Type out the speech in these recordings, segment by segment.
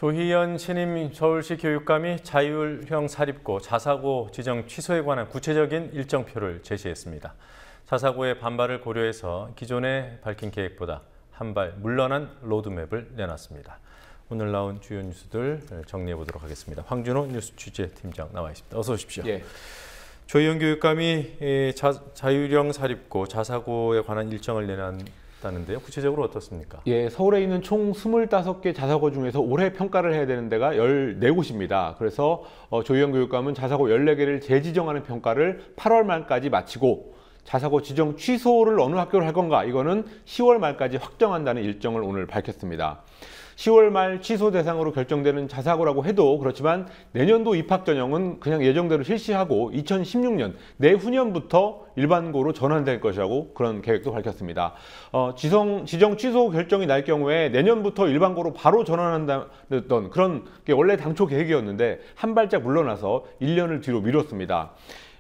조희연 신임 서울시 교육감이 자율형 사립고 자사고 지정 취소에 관한 구체적인 일정표를 제시했습니다. 자사고의 반발을 고려해서 기존에 밝힌 계획보다 한 발 물러난 로드맵을 내놨습니다. 오늘 나온 주요 뉴스들 정리해 보도록 하겠습니다. 황준호 뉴스 취재팀장 나와 있습니다. 어서 오십시오. 예. 조희연 교육감이 자율형 사립고 자사고에 관한 일정을 내놨다는데요. 구체적으로 어떻습니까? 예, 서울에 있는 총 25개 자사고 중에서 올해 평가를 해야 되는 데가 14곳입니다. 그래서 조희연 교육감은 자사고 14개를 재지정하는 평가를 8월 말까지 마치고 자사고 지정 취소를 어느 학교를 할 건가 이거는 10월 말까지 확정한다는 일정을 오늘 밝혔습니다. 10월 말 취소 대상으로 결정되는 자사고라고 해도 그렇지만 내년도 입학 전형은 그냥 예정대로 실시하고 2016년 내후년부터 일반고로 전환될 것이라고 그런 계획도 밝혔습니다. 지정 취소 결정이 날 경우에 내년부터 일반고로 바로 전환한다던 그런 게 원래 당초 계획이었는데 한 발짝 물러나서 1년을 뒤로 미뤘습니다.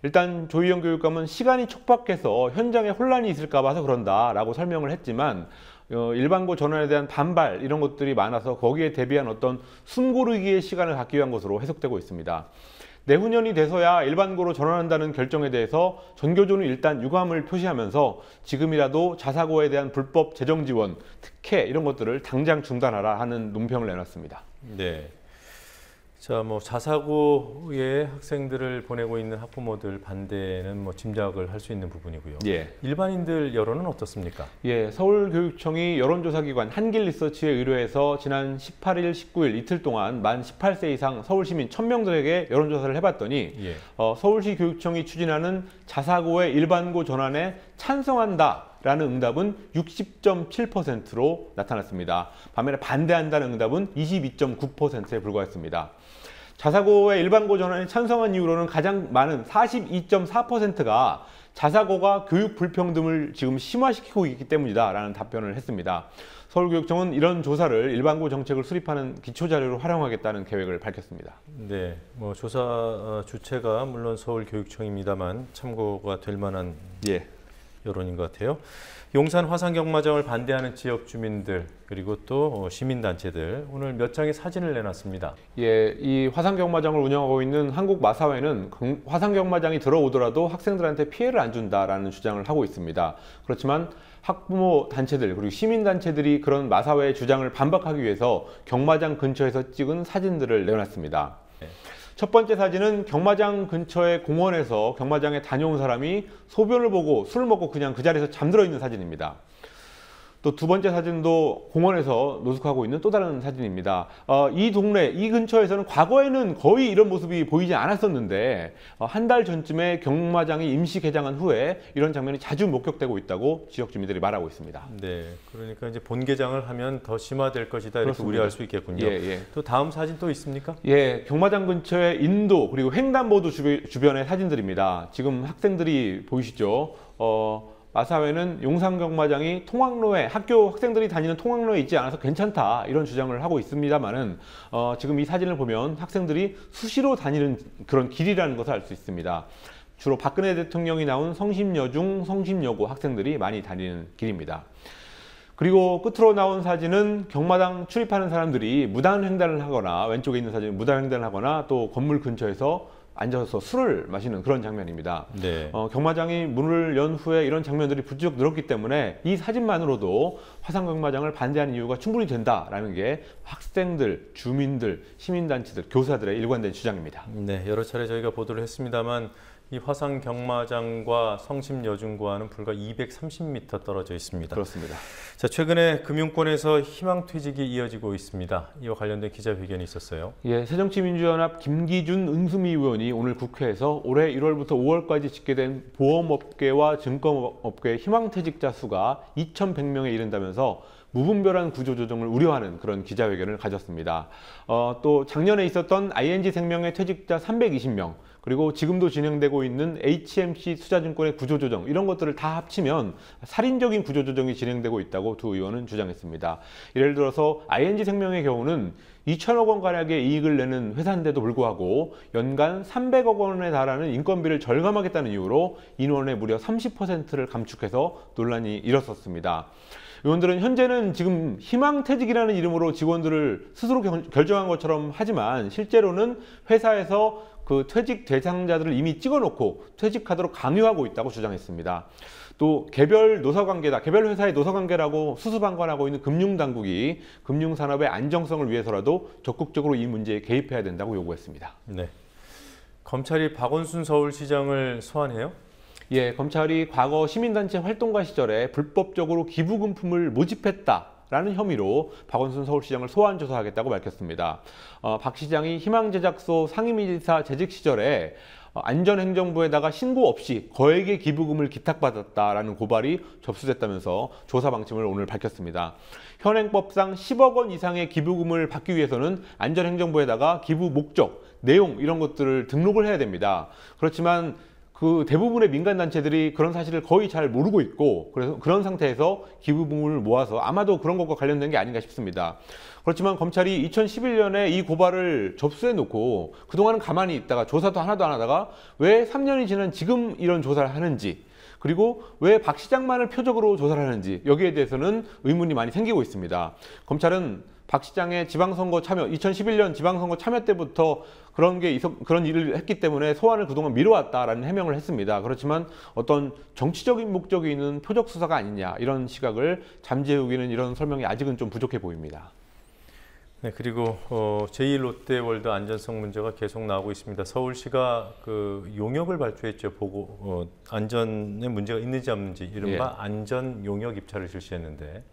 일단 조희연 교육감은 시간이 촉박해서 현장에 혼란이 있을까 봐서 그런다라고 설명을 했지만 일반고 전환에 대한 반발 이런 것들이 많아서 거기에 대비한 어떤 숨고르기의 시간을 갖기 위한 것으로 해석되고 있습니다. 내후년이 돼서야 일반고로 전환한다는 결정에 대해서 전교조는 일단 유감을 표시하면서 지금이라도 자사고에 대한 불법 재정 지원, 특혜 이런 것들을 당장 중단하라 하는 논평을 내놨습니다. 네. 자, 자사고에 학생들을 보내고 있는 학부모들 반대는 짐작을 할 수 있는 부분이고요. 예. 일반인들 여론은 어떻습니까? 예, 서울교육청이 여론조사기관 한길리서치에 의뢰해서 지난 18일, 19일 이틀 동안 만 18세 이상 서울시민 1000명들에게 여론조사를 해봤더니 예. 서울시 교육청이 추진하는 자사고의 일반고 전환에 찬성한다 라는 응답은 60.7%로 나타났습니다. 반면에 반대한다는 응답은 22.9%에 불과했습니다. 자사고의 일반고 전환에 찬성한 이유로는 가장 많은 42.4%가 자사고가 교육 불평등을 지금 심화시키고 있기 때문이다 라는 답변을 했습니다. 서울교육청은 이런 조사를 일반고 정책을 수립하는 기초자료로 활용하겠다는 계획을 밝혔습니다. 네, 조사 주체가 물론 서울교육청입니다만 참고가 될 만한 여론인 것 같아요. 용산 화상경마장을 반대하는 지역 주민들 그리고 또 시민단체들 오늘 몇 장의 사진을 내놨습니다. 예, 이 화상경마장을 운영하고 있는 한국마사회는 화상경마장이 들어오더라도 학생들한테 피해를 안 준다라는 주장을 하고 있습니다. 그렇지만 학부모 단체들 그리고 시민단체들이 그런 마사회의 주장을 반박하기 위해서 경마장 근처에서 찍은 사진들을 내놨습니다. 첫 번째 사진은 경마장 근처의 공원에서 경마장에 다녀온 사람이 소변을 보고 술을 먹고 그냥 그 자리에서 잠들어 있는 사진입니다. 또 두 번째 사진도 공원에서 노숙하고 있는 또 다른 사진입니다. 이 동네, 이 근처에서는 과거에는 거의 이런 모습이 보이지 않았었는데 한 달 전쯤에 경마장이 임시 개장한 후에 이런 장면이 자주 목격되고 있다고 지역 주민들이 말하고 있습니다. 네, 그러니까 이제 본 개장을 하면 더 심화될 것이다 이렇게 그렇습니다. 우려할 수 있겠군요. 또 다음 사진 또 있습니까? 예, 경마장 근처의 인도 그리고 횡단보도 주변의 사진들입니다. 지금 학생들이 보이시죠? 마사회는 용산경마장이 통학로에 학교 학생들이 다니는 통학로에 있지 않아서 괜찮다 이런 주장을 하고 있습니다만은 지금 이 사진을 보면 학생들이 수시로 다니는 그런 길이라는 것을 알 수 있습니다. 주로 박근혜 대통령이 나온 성심여중, 성심여고 학생들이 많이 다니는 길입니다. 그리고 끝으로 나온 사진은 경마장 출입하는 사람들이 무단횡단을 하거나 왼쪽에 있는 사진은 무단횡단을 하거나 또 건물 근처에서 앉아서 술을 마시는 그런 장면입니다. 네. 경마장이 문을 연 후에 이런 장면들이 부쩍 늘었기 때문에 이 사진만으로도 화상경마장을 반대하는 이유가 충분히 된다라는 게 학생들, 주민들, 시민단체들, 교사들의 일관된 주장입니다. 네, 여러 차례 저희가 보도를 했습니다만 이 화상경마장과 성심여중고와는 불과 230m 떨어져 있습니다. 그렇습니다. 자, 최근에 금융권에서 희망퇴직이 이어지고 있습니다. 이와 관련된 기자회견이 있었어요. 예, 새정치민주연합 김기준 응수미 의원이 오늘 국회에서 올해 1월부터 5월까지 집계된 보험업계와 증권업계의 희망퇴직자 수가 2,100명에 이른다면서 무분별한 구조조정을 우려하는 그런 기자회견을 가졌습니다. 또 작년에 있었던 ING생명의 퇴직자 320명 그리고 지금도 진행되고 있는 HMC 투자증권의 구조조정 이런 것들을 다 합치면 살인적인 구조조정이 진행되고 있다고 두 의원은 주장했습니다. 예를 들어서 ING생명의 경우는 2천억 원 가량의 이익을 내는 회사인데도 불구하고 연간 300억 원에 달하는 인건비를 절감하겠다는 이유로 인원의 무려 30%를 감축해서 논란이 일었었습니다. 의원들은 현재는 지금 희망퇴직이라는 이름으로 직원들을 스스로 결정한 것처럼 하지만 실제로는 회사에서 그 퇴직 대상자들을 이미 찍어놓고 퇴직하도록 강요하고 있다고 주장했습니다. 또 개별 노사관계다, 개별 회사의 노사관계라고 수수방관하고 있는 금융당국이 금융산업의 안정성을 위해서라도 적극적으로 이 문제에 개입해야 된다고 요구했습니다. 네. 검찰이 박원순 서울시장을 소환해요? 예, 검찰이 과거 시민단체 활동가 시절에 불법적으로 기부금품을 모집했다라는 혐의로 박원순 서울시장을 소환 조사하겠다고 밝혔습니다. 박 시장이 희망제작소 상임이사 재직 시절에 안전행정부에다가 신고 없이 거액의 기부금을 기탁받았다라는 고발이 접수됐다면서 조사 방침을 오늘 밝혔습니다. 현행법상 10억 원 이상의 기부금을 받기 위해서는 안전행정부에다가 기부 목적, 내용 이런 것들을 등록을 해야 됩니다. 그렇지만 그 대부분의 민간단체들이 그런 사실을 거의 잘 모르고 있고 그래서 그런 상태에서 기부금을 모아서 아마도 그런 것과 관련된 게 아닌가 싶습니다. 그렇지만 검찰이 2011년에 이 고발을 접수해 놓고 그동안은 가만히 있다가 조사도 하나도 안 하다가 왜 3년이 지난 지금 이런 조사를 하는지 그리고 왜 박 시장만을 표적으로 조사를 하는지 여기에 대해서는 의문이 많이 생기고 있습니다. 검찰은 박 시장의 지방선거 참여, 2011년 지방선거 참여 때부터 그런 일을 했기 때문에 소환을 그동안 미뤄왔다라는 해명을 했습니다. 그렇지만 어떤 정치적인 목적이 있는 표적 수사가 아니냐 이런 시각을 잠재우기는 이런 설명이 아직은 좀 부족해 보입니다. 네, 그리고 제2롯데월드 안전성 문제가 계속 나오고 있습니다. 서울시가 그 용역을 발표했죠. 보고 안전에 문제가 있는지 없는지 이른바 안전 용역 입찰을 실시했는데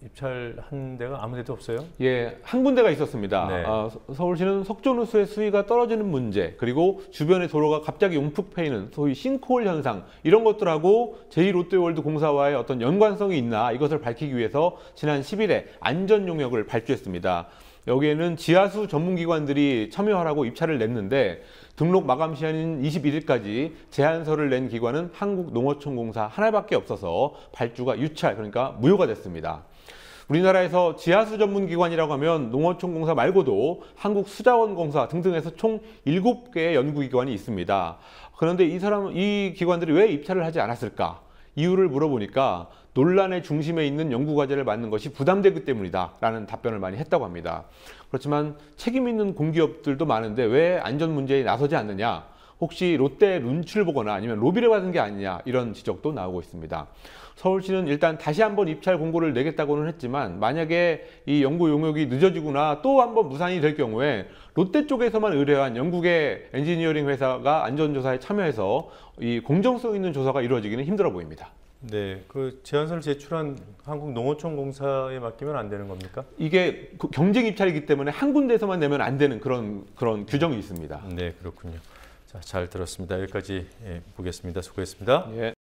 입찰한 데가 아무 데도 없어요? 예, 한 군데가 있었습니다. 네. 서울시는 석존호수의 수위가 떨어지는 문제, 그리고 주변의 도로가 갑자기 움푹 패이는 소위 싱크홀 현상 이런 것들하고 제2롯데월드 공사와의 어떤 연관성이 있나 이것을 밝히기 위해서 지난 10일에 안전 용역을 발주했습니다. 여기에는 지하수 전문기관들이 참여하라고 입찰을 냈는데 등록 마감 시한인 21일까지 제안서를 낸 기관은 한국농어촌공사 하나밖에 없어서 발주가 유찰, 그러니까 무효가 됐습니다. 우리나라에서 지하수 전문기관이라고 하면 농어촌공사 말고도 한국수자원공사 등등해서 총 7개의 연구기관이 있습니다. 그런데 이 기관들이 왜 입찰을 하지 않았을까? 이유를 물어보니까 논란의 중심에 있는 연구과제를 맡는 것이 부담되기 때문이다 라는 답변을 많이 했다고 합니다. 그렇지만 책임 있는 공기업들도 많은데 왜 안전 문제에 나서지 않느냐, 혹시 롯데 눈치를 보거나 아니면 로비를 받은 게 아니냐 이런 지적도 나오고 있습니다. 서울시는 일단 다시 한번 입찰 공고를 내겠다고는 했지만 만약에 이 연구 용역이 늦어지거나 또 한번 무산이 될 경우에 롯데 쪽에서만 의뢰한 영국의 엔지니어링 회사가 안전조사에 참여해서 이 공정성 있는 조사가 이루어지기는 힘들어 보입니다. 네, 그 제안서를 제출한 한국농어촌공사에 맡기면 안 되는 겁니까? 이게 경쟁 입찰이기 때문에 한 군데에서만 내면 안 되는 그런 규정이 있습니다. 네, 그렇군요. 자, 잘 들었습니다. 여기까지 보겠습니다. 수고했습니다. 예.